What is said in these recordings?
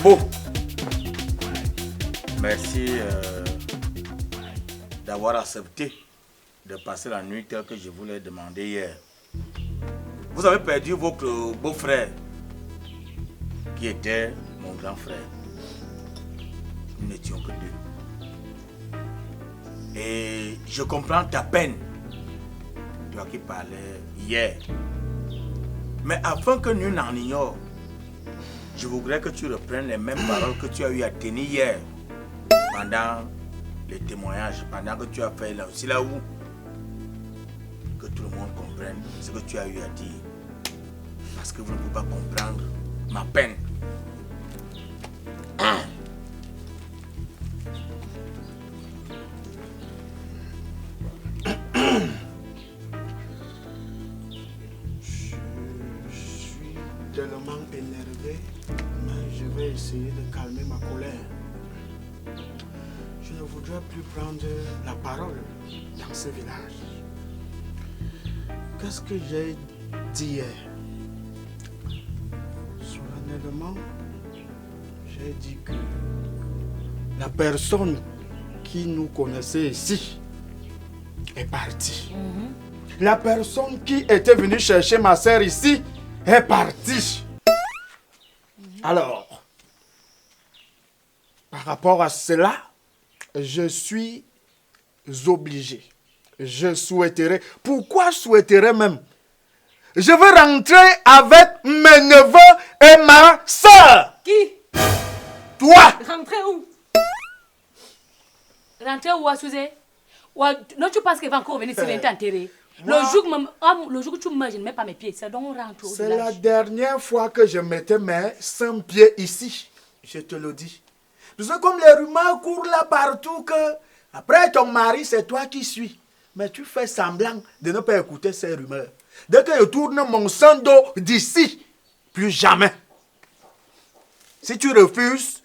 C'est beau. Merci d'avoir accepté de passer la nuit telle que je vous l'ai demandé hier. Vous avez perdu votre beau-frère, qui était mon grand frère. Nous n'étions que deux. Et je comprends ta peine, toi qui parlais hier. Mais afin que nul n'en ignore, je voudrais que tu reprennes les mêmes paroles que tu as eu à tenir hier, pendant les témoignages, pendant que tu as fait là aussi là où, que tout le monde comprenne ce que tu as eu à dire. Parce que vous ne pouvez pas comprendre ma peine. Je suis tellement énervé, mais je vais essayer de calmer ma colère. Je ne voudrais plus prendre la parole dans ce village. Qu'est-ce que j'ai dit hier? Solennellement, j'ai dit que la personne qui nous connaissait ici est partie. La personne qui était venue chercher ma sœur ici est partie. Alors, par rapport à cela, je suis obligé. Je souhaiterais. Pourquoi souhaiterais même? Je veux rentrer avec mes neveux et ma soeur. Qui? Toi. Rentrer où? Rentrer où, Asuzé? Non, tu penses qu'il va encore venir s'il est enterré? Le jour que tu me je ne mets pas mes pieds. C'est donc on rentre au C'est village. la dernière fois que je mettais mes 100 pieds ici. Je te le dis. Tu sais comme les rumeurs courent là partout que après ton mari, c'est toi qui suis. Mais tu fais semblant de ne pas écouter ces rumeurs. Dès que je tourne mon sang d'eau d'ici, plus jamais. Si tu refuses,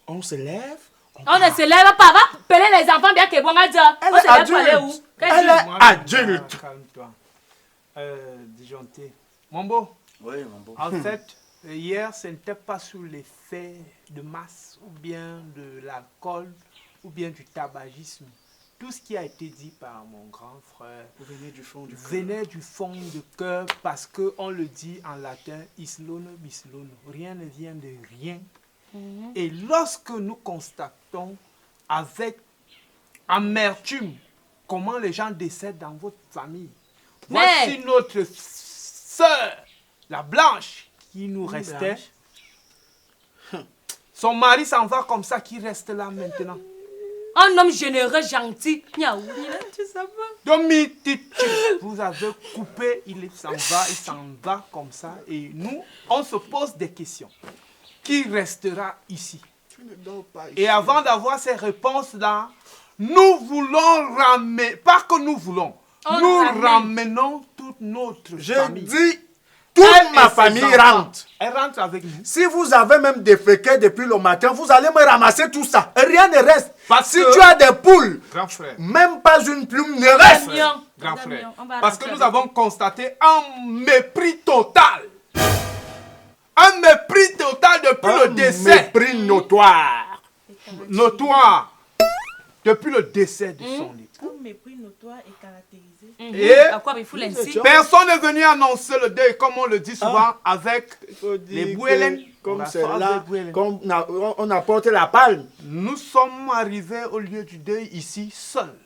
on se lève. On ne se lève pas. Va appeler les enfants bien que bon à dire. On se lève pour aller où? Elle est adulte. Calme-toi. Disjoncté. Mon beau. Oui, mon beau. En fait, hier, ce n'était pas sous l'effet de masse ou bien de l'alcool ou bien du tabagisme. Tout ce qui a été dit par mon grand frère venait du fond du cœur parce qu'on le dit en latin, islono bislono. Rien ne vient de rien. Et lorsque nous constatons avec amertume comment les gens décèdent dans votre famille, voici notre sœur, la blanche, qui nous restait. Son mari s'en va comme ça, qui reste là maintenant. Un homme généreux, gentil. Tu sais pas. Vous avez coupé, il s'en va comme ça. Et nous, on se pose des questions. Qui restera ici? Et avant d'avoir ces réponses-là, nous voulons ramener, pas que nous voulons, nous ramenons toute notre famille. Je dis, toute ma famille rentre. Elle rentre avec nous. Si vous avez même déféqué depuis le matin, vous allez me ramasser tout ça. Rien ne reste. Si tu as des poules, grand frère, même pas une plume ne reste. Grand frère, parce que nous avons constaté un mépris total. Un mépris total depuis le décès. Un mépris notoire. Notoire. Depuis le décès de son époux. Un mépris notoire et caractérisé. Et personne n'est venu annoncer le deuil, comme on le dit souvent, avec les bouélènes. Comme c'est là, comme on apporte la palme. Nous sommes arrivés au lieu du deuil ici seuls.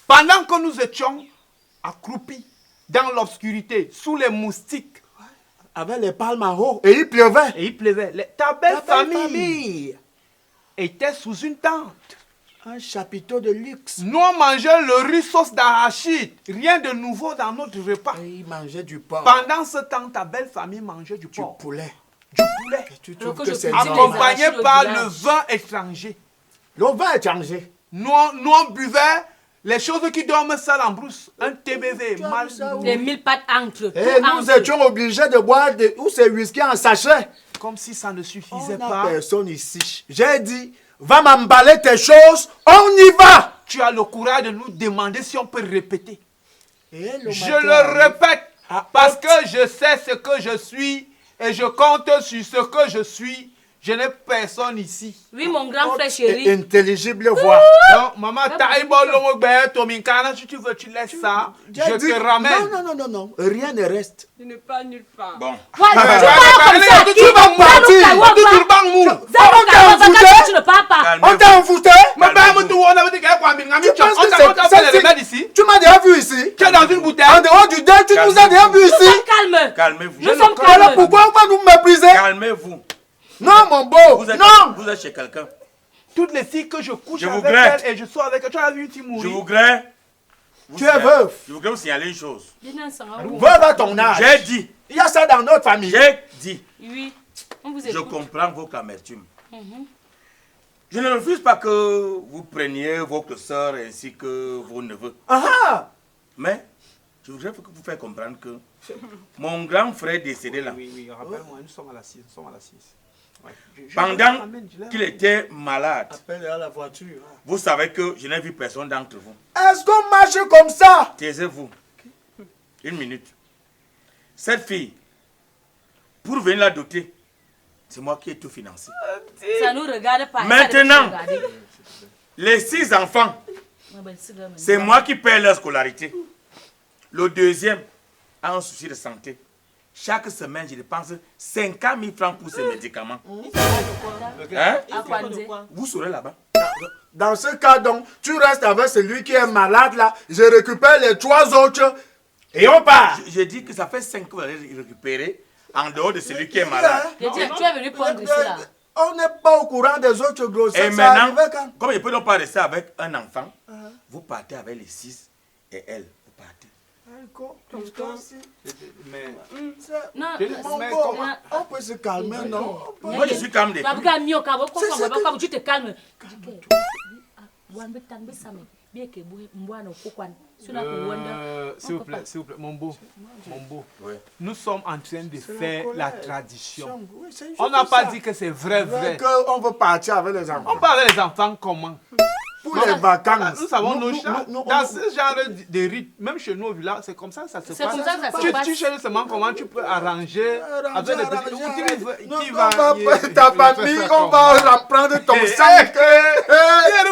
Pendant que nous étions accroupis dans l'obscurité, sous les moustiques, avec les palmes en haut. Et il pleuvait. Et il pleuvait. Ta belle famille était sous une tente. Un chapiteau de luxe. Nous on mangeait le riz sauce d'arachide. Rien de nouveau dans notre repas. Et il mangeait du porc. Pendant ce temps, ta belle famille mangeait du porc. Du poulet. Du poulet. Tu trouves que c'est accompagné par le vin étranger. Le vin étranger. Nous on buvait les choses qui dorment seules en brousse. Un TBV. Des 1000 pattes entre. Et nous étions obligés de boire ces whisky en sachet. Comme si ça ne suffisait pas. pas. Personne ici. J'ai dit, va m'emballer tes choses, on y va. Tu as le courage de nous demander si on peut répéter. Je le répète parce que je sais ce que je suis et je compte sur ce que je suis. Je n'ai personne ici. Oui, mon grand frère chéri. Intelligible voix. Donc, maman, si tu veux, tu laisses ça. Je te ramène. Non. Rien ne reste. Je ne pars nulle part. Bon. Ouais, tu pars comme ça. Tu vas partir. Tu ne pars pas. On t'a envoûté. Tu m'as déjà vu ici. Tu es dans une bouteille. En dehors du deuil, tu nous as déjà vu ici. Calme. Calmez-vous. Nous sommes Alors calmes. pourquoi on va nous mépriser? Calmez-vous. Non, mon beau. Vous êtes chez quelqu'un. Toutes les filles que je couche Je vous avec grette. elles et je sors avec elles, tu as vu Je mourir. vous grée. Tu es veuf. Je vous grée vous signaler une chose. Veuve à ton âge. J'ai dit. Il y a ça dans notre famille. J'ai dit. Oui. On vous Je écoute. comprends votre amertume. Je ne refuse pas que vous preniez votre soeur ainsi que vos neveux. Mais je voudrais que vous fassiez comprendre que mon grand frère décédé là, Oui, rappelle-moi, nous sommes à la 6. Ouais. pendant qu'il était malade, Appelle à la voiture. vous savez que je n'ai vu personne d'entre vous. Est-ce qu'on marche comme ça? Taisez-vous. Une minute. Cette fille, pour venir la doter, c'est moi qui ai tout financé. Ça nous regarde pas. Maintenant, les 6 enfants, c'est moi qui paie leur scolarité. Le deuxième a un souci de santé. Chaque semaine, je dépense 50 000 francs pour ses médicaments. Hein? Vous serez là-bas. Dans ce cas, donc, tu restes avec celui qui est malade là. Je récupère les 3 autres et on part. J'ai dit que ça fait 5 que vous allez récupérer en dehors de celui qui est malade. Tu es venu prendre ici là. On n'est pas au courant des autres grossesses. Et Ça maintenant, arrivait quand? comme je ne peux donc pas rester avec un enfant, vous partez avec les 6 et elle, vous partez. Mais Non, On peut se calmer, non? Moi, je suis calme depuis. Tu te calmes. s'il vous plaît, mon beau. Oui. Nous sommes en train de faire colère. la tradition. Oui, c'est juste On n'a pas ça. dit que c'est vrai. On veut partir avec les enfants. On parle avec les enfants comment? Pour les vacances. Nous savons nos nous- chats. nous- Dans ce genre de rite, même chez nous au village, c'est comme ça que ça se passe. C'est comme ça que ça se Tu passe. sais seulement comment tu peux arranger avec les petits. Qui On va. va ta famille, on va en prendre ton sang.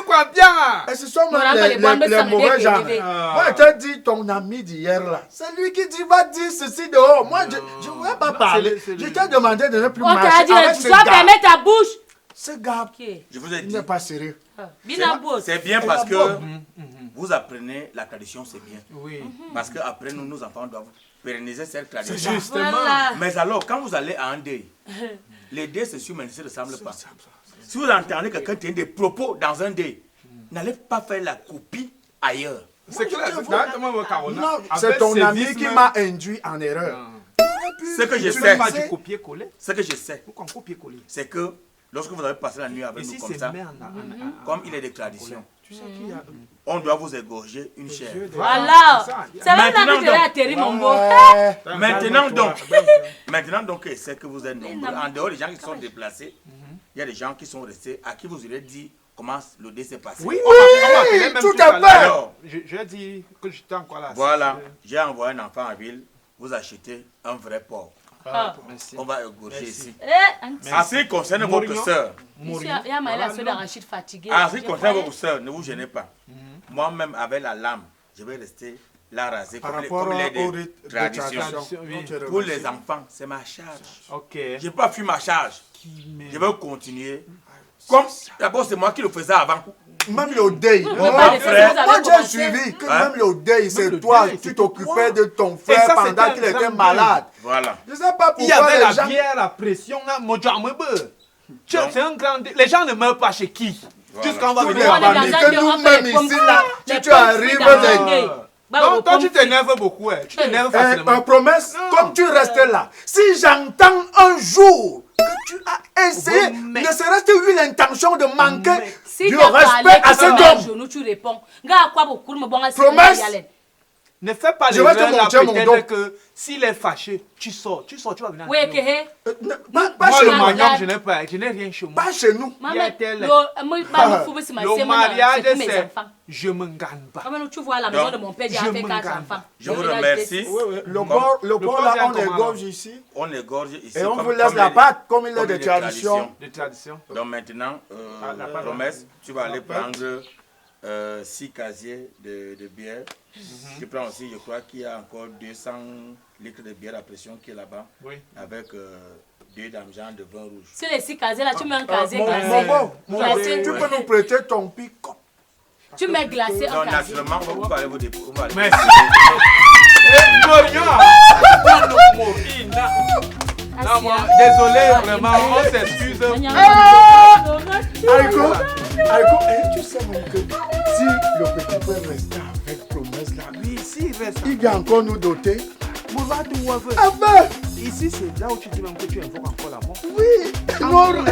Quoi bien? Et ce sont Mon même enfant, les les bonnes mauvais personnes, gens. bébé. Moi, je t'ai dit ton ami d'hier là. C'est lui qui dit va dire ceci dehors. Moi, je ne vais pas parler. c'est Je lui. t'ai demandé de ne plus On t'a marcher dit, avec tu ce dois gars. fermer ta bouche. Ce gars, Ok. Je vous ai il dit. n'est pas sérieux. C'est bien parce que vous apprenez la tradition, c'est bien. Oui. Parce qu'après, nous, nos enfants doivent pérenniser cette tradition. Justement. Voilà. Mais alors, quand vous allez à un deuil, les deuils, c'est sûr, mais ne se ressemblent pas. Si vous entendez quelqu'un tenir des propos dans un deuil, n'allez pas faire la copie ailleurs. C'est clair. Non, c'est ton ami qui m'a induit en erreur. Ce que je Tu sais, n'as pas du copier-coller. ce que je sais, Pourquoi copier-coller? c'est que lorsque vous avez passé la nuit avec Ici, nous comme c'est ça, merde. comme il est de tradition, Tu sais qu'il y a on doit vous égorger une chair. Voilà. C'est même là Maintenant, que tu l'as atterri, mon beau. Maintenant donc, c'est que vous êtes nombreux. En dehors des gens qui sont déplacés, il y a des gens qui sont restés, à qui vous aurez dit comment le dé s'est passé. Oui, on m'a appelé même tout tout à à l'heure. fait. Alors, J'ai dit que j'étais encore là. voilà, j'ai envoyé un enfant à ville, vous achetez un vrai porc. Merci. On va égorger ici. Eh, En ce qui concerne votre soeur, il y a la soeur d'Arachide fatiguée. en ce qui concerne votre soeur, ne vous gênez pas. Moi-même, avec la lame, je vais rester la raser par comme rapport il est au des rite de traditions. tradition. Oui. Donc, tu Pour remercies. les enfants, c'est ma charge. Ok. Je n'ai pas fui ma charge. Je vais continuer. Comme d'abord, c'est moi qui le faisais avant. Même le deuil. pas Moi, les frère. choses, vous moi, avez j'ai commencé. suivi que Hein? même le deuil, c'est le toi. deuil, Tu c'est t'occupais toi. de ton Et frère ça, pendant c'était qu'il un était grand malade. Voilà. Je ne sais pas Il y pourquoi avait les la gens... bière, la pression, là, mon Dieu, c'est un grand. Les gens ne meurent pas chez qui? Voilà. Jusqu'on va Tous les venir On est avant. dans familles, un que deuil, on nous-mêmes fait les ici, là, les si tu pommes arrives frites dans un avec... deuil. Bah, Donc, aux toi, pommes tu t'énerves beaucoup, hein. Tu t'énerves facilement. promesse, Non. comme tu restes là, si j'entends un jour que tu as essayé, Mais- ne serait-ce que eu l'intention de manquer Si du tu as parlé, respect à tu cet mets à homme, genoux, tu réponds. Gars, quoi, beaucoup, me bon, Promesse. Ne fais pas Je vais te l'erreur là, montrer mon peut-être dos. que s'il est fâché, tu sors, tu vas venir. Oui, que hé. Pas Moi, chez le nous. mariage, je n'ai rien chez moi. Pas chez nous. Maman, Viens-t-elle. le Le mariage, c'est pour mes c'est enfants. je me gagne pas. Comment tu vois la maison Donc, de mon père, j'ai je fait me 4 gagne. enfants. Je vous remercie. Oui, oui. Le Comme- corps là, vient on comment, égorge ici. On égorge ici. Et on comme- vous laisse comme la les- pâte, comme il est comme de les tradition. De tradition. Donc maintenant, la pâte. promesse, tu vas aller La pâte. prendre 6 casiers de bière. Tu prends aussi, je crois qu'il y a encore 200 litres de bière à pression qui est là-bas, Oui. avec 2 d'argent de vin rouge. Sur les 6 casiers là, tu mets un casier Mon glacé. beau, mon beau, Glacé. tu peux nous prêter ton pick-up. Tu mets glacé un Donc casier. naturellement, vous allez vous déposer. Merci. Désolé, vraiment, on s'excuse. Aïko, tu sais mon que si le petit frère restait avec promesse là, Oui, ici, il reste. il va encore nous doter. Boulevard de Waveux. Avec, Ici, c'est là où tu dis même que tu invoques encore la mort. oui, non, Non.